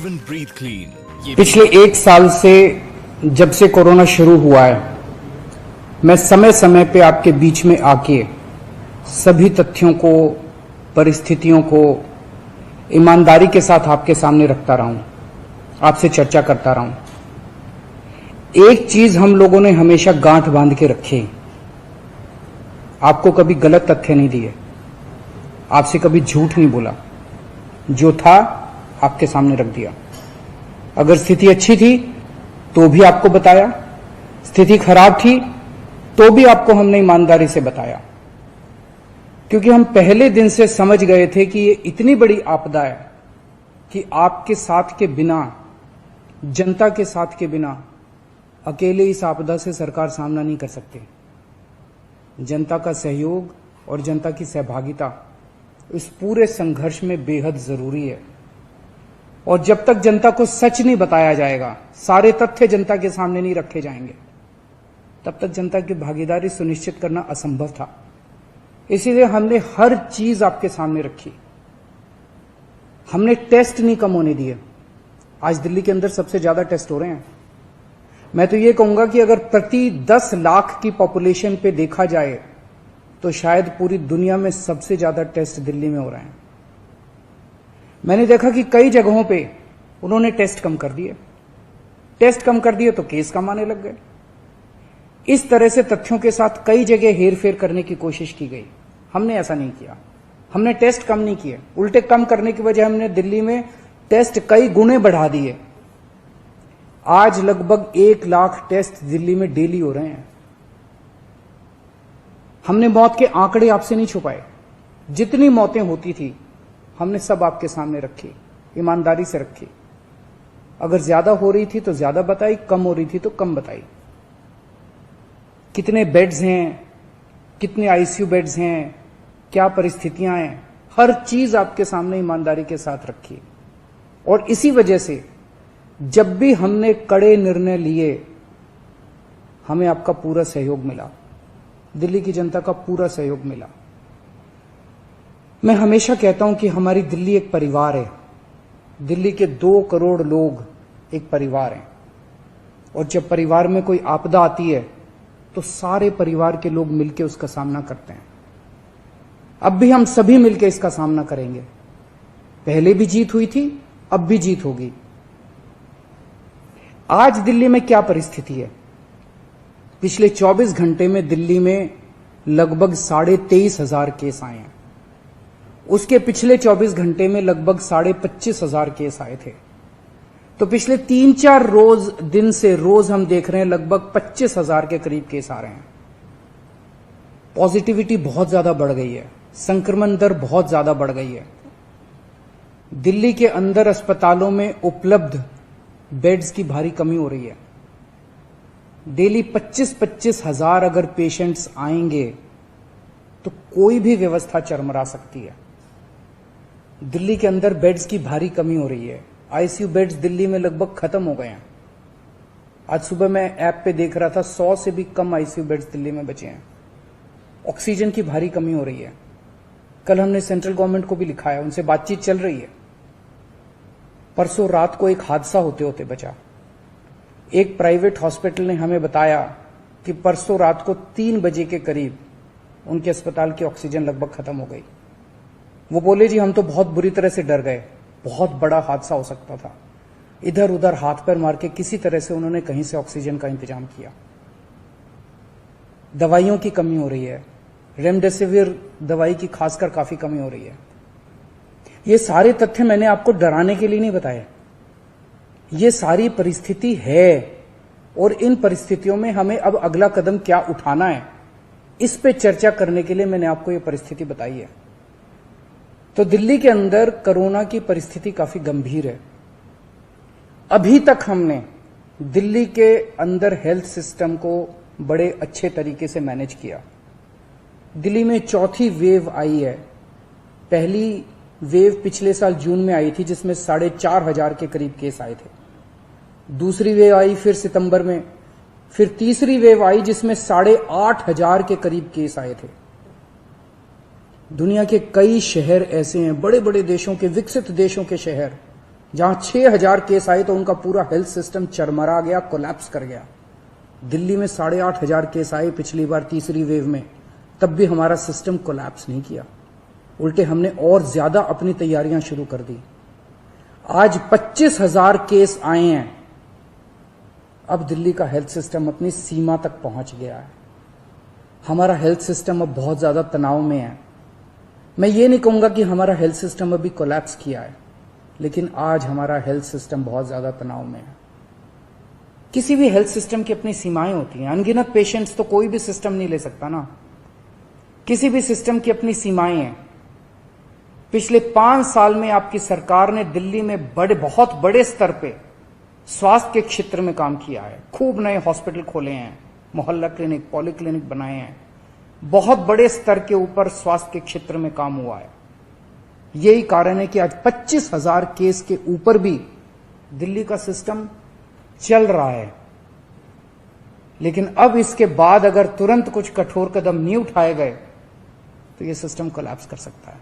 Urban Breathe Clean। पिछले एक साल से जब से कोरोना शुरू हुआ है, मैं समय समय पे आपके बीच में आके सभी तथ्यों को, परिस्थितियों को ईमानदारी के साथ आपके सामने रखता रहा हूं, आपसे चर्चा करता रहा हूं। एक चीज हम लोगों ने हमेशा गांठ बांध के रखी, आपको कभी गलत तथ्य नहीं दिए, आपसे कभी झूठ नहीं बोला, जो था आपके सामने रख दिया। अगर स्थिति अच्छी थी तो भी आपको बताया, स्थिति खराब थी तो भी आपको हमने ईमानदारी से बताया, क्योंकि हम पहले दिन से समझ गए थे कि ये इतनी बड़ी आपदा है कि आपके साथ के बिना, जनता के साथ के बिना अकेले इस आपदा से सरकार सामना नहीं कर सकती। जनता का सहयोग और जनता की सहभागिता इस पूरे संघर्ष में बेहद जरूरी है। और जब तक जनता को सच नहीं बताया जाएगा, सारे तथ्य जनता के सामने नहीं रखे जाएंगे, तब तक जनता की भागीदारी सुनिश्चित करना असंभव था। इसीलिए हमने हर चीज आपके सामने रखी। हमने टेस्ट नहीं कम होने दिए। आज दिल्ली के अंदर सबसे ज्यादा टेस्ट हो रहे हैं। मैं तो ये कहूंगा कि अगर प्रति 10 लाख की पॉपुलेशन पे देखा जाए तो शायद पूरी दुनिया में सबसे ज्यादा टेस्ट दिल्ली में हो रहे हैं। मैंने देखा कि कई जगहों पे उन्होंने टेस्ट कम कर दिए, टेस्ट कम कर दिए तो केस कम आने लग गए। इस तरह से तथ्यों के साथ कई जगह हेरफेर करने की कोशिश की गई। हमने ऐसा नहीं किया। हमने टेस्ट कम नहीं किए, उल्टे कम करने की वजह हमने दिल्ली में टेस्ट कई गुने बढ़ा दिए। आज लगभग 1 लाख टेस्ट दिल्ली में डेली हो रहे हैं। हमने मौत के आंकड़े आपसे नहीं छुपाए। जितनी मौतें होती थी हमने सब आपके सामने रखी, ईमानदारी से रखी। अगर ज्यादा हो रही थी तो ज्यादा बताई, कम हो रही थी तो कम बताई। कितने बेड्स हैं, कितने आईसीयू बेड्स हैं, क्या परिस्थितियां हैं, हर चीज आपके सामने ईमानदारी के साथ रखी। और इसी वजह से जब भी हमने कड़े निर्णय लिए, हमें आपका पूरा सहयोग मिला, दिल्ली की जनता का पूरा सहयोग मिला। मैं हमेशा कहता हूं कि हमारी दिल्ली एक परिवार है। दिल्ली के 2 करोड़ लोग एक परिवार हैं। और जब परिवार में कोई आपदा आती है तो सारे परिवार के लोग मिलकर उसका सामना करते हैं। अब भी हम सभी मिलकर इसका सामना करेंगे। पहले भी जीत हुई थी, अब भी जीत होगी। आज दिल्ली में क्या परिस्थिति है? पिछले 24 घंटे में दिल्ली में लगभग 23,500 केस आए हैं। उसके पिछले 24 घंटे में लगभग 25,500 केस आए थे। तो पिछले 3-4 दिन से रोज हम देख रहे हैं लगभग 25,000 के करीब केस आ रहे हैं। पॉजिटिविटी बहुत ज्यादा बढ़ गई है, संक्रमण दर बहुत ज्यादा बढ़ गई है। दिल्ली के अंदर अस्पतालों में उपलब्ध बेड्स की भारी कमी हो रही है। डेली 25-25 हजार अगर पेशेंट्स आएंगे तो कोई भी व्यवस्था चरमरा सकती है। दिल्ली के अंदर बेड्स की भारी कमी हो रही है। आईसीयू बेड्स दिल्ली में लगभग खत्म हो गए हैं। आज सुबह मैं ऐप पे देख रहा था 100 से भी कम आईसीयू बेड्स दिल्ली में बचे हैं। ऑक्सीजन की भारी कमी हो रही है। कल हमने सेंट्रल गवर्नमेंट को भी लिखा है, उनसे बातचीत चल रही है। परसों रात को एक हादसा होते होते बचा। एक प्राइवेट हॉस्पिटल ने हमें बताया कि परसों रात को 3 बजे के करीब उनके अस्पताल की ऑक्सीजन लगभग खत्म हो गई। वो बोले जी हम तो बहुत बुरी तरह से डर गए, बहुत बड़ा हादसा हो सकता था। इधर उधर हाथ पैर मार के किसी तरह से उन्होंने कहीं से ऑक्सीजन का इंतजाम किया। दवाइयों की कमी हो रही है, रेमडेसिविर दवाई की खासकर काफी कमी हो रही है। ये सारे तथ्य मैंने आपको डराने के लिए नहीं बताए। ये सारी परिस्थिति है और इन परिस्थितियों में हमें अब अगला कदम क्या उठाना है, इस पे चर्चा करने के लिए मैंने आपको ये परिस्थिति बताई है। तो दिल्ली के अंदर कोरोना की परिस्थिति काफी गंभीर है। अभी तक हमने दिल्ली के अंदर हेल्थ सिस्टम को बड़े अच्छे तरीके से मैनेज किया। दिल्ली में 4थी वेव आई है। पहली वेव पिछले साल जून में आई थी जिसमें 4,500 के करीब केस आए थे। दूसरी वेव आई फिर सितंबर में, फिर तीसरी वेव आई जिसमें 8,500 के करीब केस आए थे। दुनिया के कई शहर ऐसे हैं, बड़े बड़े देशों के, विकसित देशों के शहर, जहां 6,000 केस आए तो उनका पूरा हेल्थ सिस्टम चरमरा गया, कोलैप्स कर गया। दिल्ली में 8,500 केस आए पिछली बार तीसरी वेव में, तब भी हमारा सिस्टम कोलैप्स नहीं किया, उल्टे हमने और ज्यादा अपनी तैयारियां शुरू कर दी। आज 25,000 केस आए हैं। अब दिल्ली का हेल्थ सिस्टम अपनी सीमा तक पहुंच गया है। हमारा हेल्थ सिस्टम अब बहुत ज्यादा तनाव में है। मैं ये नहीं कहूंगा कि हमारा हेल्थ सिस्टम अभी कोलैप्स किया है, लेकिन आज हमारा हेल्थ सिस्टम बहुत ज्यादा तनाव में है। किसी भी हेल्थ सिस्टम की अपनी सीमाएं होती हैं। अनगिनत पेशेंट्स तो कोई भी सिस्टम नहीं ले सकता ना। किसी भी सिस्टम की अपनी सीमाएं हैं। पिछले 5 साल में आपकी सरकार ने दिल्ली में बहुत बड़े स्तर पे स्वास्थ्य के क्षेत्र में काम किया है। खूब नए हॉस्पिटल खोले हैं, मोहल्ला क्लिनिक, पॉली क्लिनिक बनाए हैं। बहुत बड़े स्तर के ऊपर स्वास्थ्य के क्षेत्र में काम हुआ है। यही कारण है कि आज 25,000 केस के ऊपर भी दिल्ली का सिस्टम चल रहा है। लेकिन अब इसके बाद अगर तुरंत कुछ कठोर कदम नहीं उठाए गए तो यह सिस्टम कोलैप्स कर सकता है।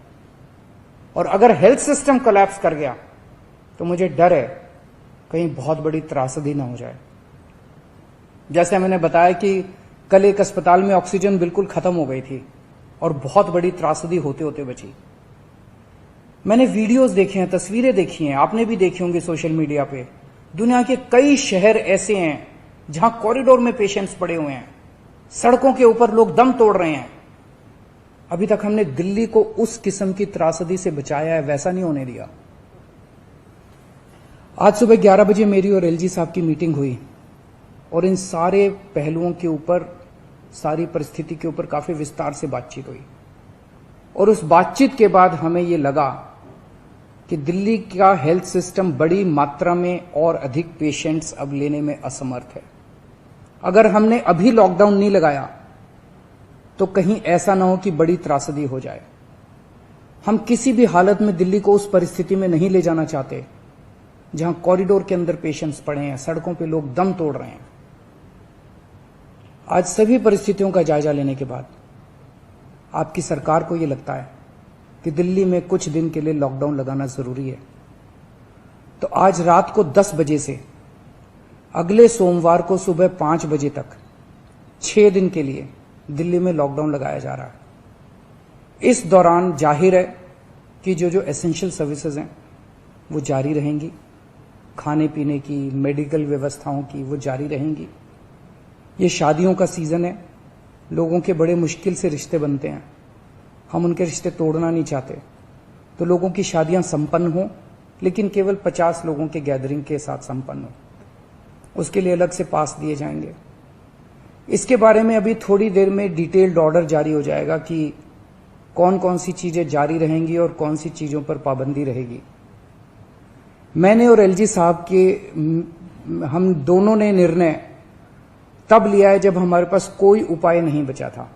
और अगर हेल्थ सिस्टम कोलैप्स कर गया तो मुझे डर है कहीं बहुत बड़ी त्रासदी ना हो जाए। जैसे मैंने बताया कि कल एक अस्पताल में ऑक्सीजन बिल्कुल खत्म हो गई थी और बहुत बड़ी त्रासदी होते होते बची। मैंने वीडियोस देखे हैं, तस्वीरें देखी हैं, आपने भी देखी होंगी सोशल मीडिया पे। दुनिया के कई शहर ऐसे हैं जहां कॉरिडोर में पेशेंट्स पड़े हुए हैं, सड़कों के ऊपर लोग दम तोड़ रहे हैं। अभी तक हमने दिल्ली को उस किस्म की त्रासदी से बचाया है, वैसा नहीं होने दिया। आज सुबह 11 बजे मेरी और एलजी साहब की मीटिंग हुई और इन सारे पहलुओं के ऊपर, सारी परिस्थिति के ऊपर काफी विस्तार से बातचीत हुई। और उस बातचीत के बाद हमें यह लगा कि दिल्ली का हेल्थ सिस्टम बड़ी मात्रा में और अधिक पेशेंट्स अब लेने में असमर्थ है। अगर हमने अभी लॉकडाउन नहीं लगाया तो कहीं ऐसा ना हो कि बड़ी त्रासदी हो जाए। हम किसी भी हालत में दिल्ली को उस परिस्थिति में नहीं ले जाना चाहते जहां कॉरिडोर के अंदर पेशेंट्स पड़े हैं, सड़कों पे लोग दम तोड़ रहे हैं। आज सभी परिस्थितियों का जायजा लेने के बाद आपकी सरकार को यह लगता है कि दिल्ली में कुछ दिन के लिए लॉकडाउन लगाना जरूरी है, तो आज रात को 10 बजे से अगले सोमवार को सुबह 5 बजे तक 6 दिन के लिए दिल्ली में लॉकडाउन लगाया जा रहा है। इस दौरान जाहिर है कि जो एसेंशियल सर्विसेज हैं वो जारी रहेंगी, खाने पीने की, मेडिकल व्यवस्थाओं की वो जारी रहेंगी। ये शादियों का सीजन है, लोगों के बड़े मुश्किल से रिश्ते बनते हैं, हम उनके रिश्ते तोड़ना नहीं चाहते, तो लोगों की शादियां संपन्न हो, लेकिन केवल 50 लोगों के गैदरिंग के साथ संपन्न हो। उसके लिए अलग से पास दिए जाएंगे। इसके बारे में अभी थोड़ी देर में डिटेल्ड ऑर्डर जारी हो जाएगा कि कौन कौन सी चीजें जारी रहेंगी और कौन सी चीजों पर पाबंदी रहेगी। मैंने और एलजी साहब के हम दोनों ने निर्णय तब लिया है जब हमारे पास कोई उपाय नहीं बचा था।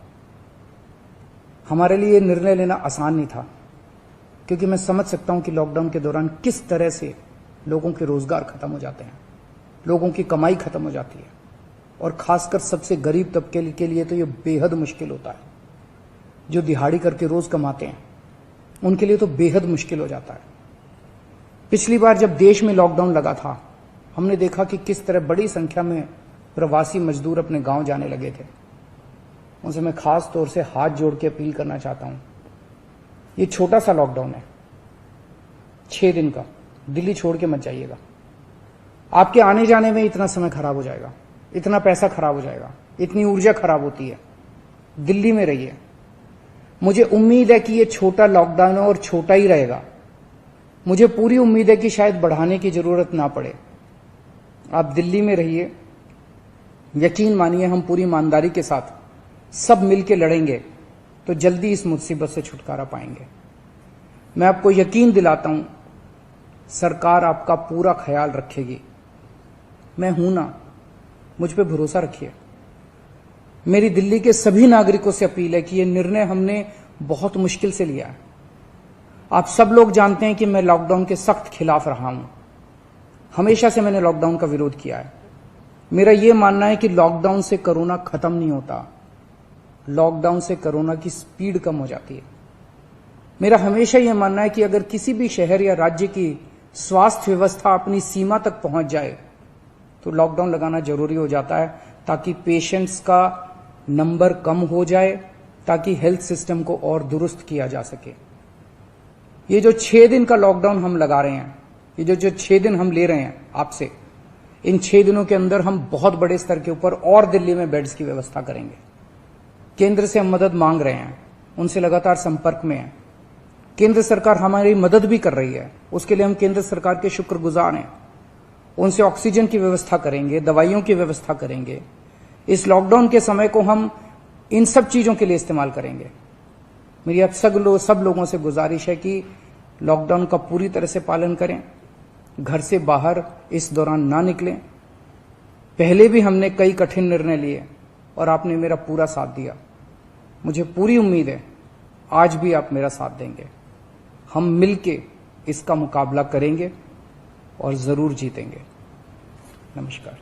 हमारे लिए निर्णय लेना आसान नहीं था, क्योंकि मैं समझ सकता हूं कि लॉकडाउन के दौरान किस तरह से लोगों के रोजगार खत्म हो जाते हैं, लोगों की कमाई खत्म हो जाती है, और खासकर सबसे गरीब तबके के लिए तो ये बेहद मुश्किल होता है। जो दिहाड़ी करके रोज कमाते हैं उनके लिए तो बेहद मुश्किल हो जाता है। पिछली बार जब देश में लॉकडाउन लगा था, हमने देखा कि किस तरह बड़ी संख्या में प्रवासी मजदूर अपने गांव जाने लगे थे। उनसे मैं खास तौर से हाथ जोड़ के अपील करना चाहता हूं, ये छोटा सा लॉकडाउन है, 6 दिन का, दिल्ली छोड़ के मत जाइएगा। आपके आने जाने में इतना समय खराब हो जाएगा, इतना पैसा खराब हो जाएगा, इतनी ऊर्जा खराब होती है। दिल्ली में रहिए। मुझे उम्मीद है कि ये छोटा लॉकडाउन है और छोटा ही रहेगा। मुझे पूरी उम्मीद है कि शायद बढ़ाने की जरूरत ना पड़े। आप दिल्ली में रहिए। यकीन मानिए, हम पूरी ईमानदारी के साथ सब मिलकर लड़ेंगे तो जल्दी इस मुसीबत से छुटकारा पाएंगे। मैं आपको यकीन दिलाता हूं, सरकार आपका पूरा ख्याल रखेगी। मैं हूं ना, मुझ पे भरोसा रखिए। मेरी दिल्ली के सभी नागरिकों से अपील है कि यह निर्णय हमने बहुत मुश्किल से लिया है। आप सब लोग जानते हैं कि मैं लॉकडाउन के सख्त खिलाफ रहा हूं। हमेशा से मैंने लॉकडाउन का विरोध किया है। मेरा यह मानना है कि लॉकडाउन से कोरोना खत्म नहीं होता, लॉकडाउन से कोरोना की स्पीड कम हो जाती है। मेरा हमेशा यह मानना है कि अगर किसी भी शहर या राज्य की स्वास्थ्य व्यवस्था अपनी सीमा तक पहुंच जाए तो लॉकडाउन लगाना जरूरी हो जाता है, ताकि पेशेंट्स का नंबर कम हो जाए, ताकि हेल्थ सिस्टम को और दुरुस्त किया जा सके। ये जो 6 दिन का लॉकडाउन हम लगा रहे हैं, ये जो 6 दिन हम ले रहे हैं आपसे, इन 6 दिनों के अंदर हम बहुत बड़े स्तर के ऊपर और दिल्ली में बेड्स की व्यवस्था करेंगे। केंद्र से हम मदद मांग रहे हैं, उनसे लगातार संपर्क में हैं। केंद्र सरकार हमारी मदद भी कर रही है, उसके लिए हम केंद्र सरकार के शुक्रगुजार हैं। उनसे ऑक्सीजन की व्यवस्था करेंगे, दवाइयों की व्यवस्था करेंगे। इस लॉकडाउन के समय को हम इन सब चीजों के लिए इस्तेमाल करेंगे। मेरी अब सब लोगों से गुजारिश है कि लॉकडाउन का पूरी तरह से पालन करें, घर से बाहर इस दौरान ना निकलें। पहले भी हमने कई कठिन निर्णय लिए और आपने मेरा पूरा साथ दिया। मुझे पूरी उम्मीद है आज भी आप मेरा साथ देंगे। हम मिलके इसका मुकाबला करेंगे और जरूर जीतेंगे। नमस्कार।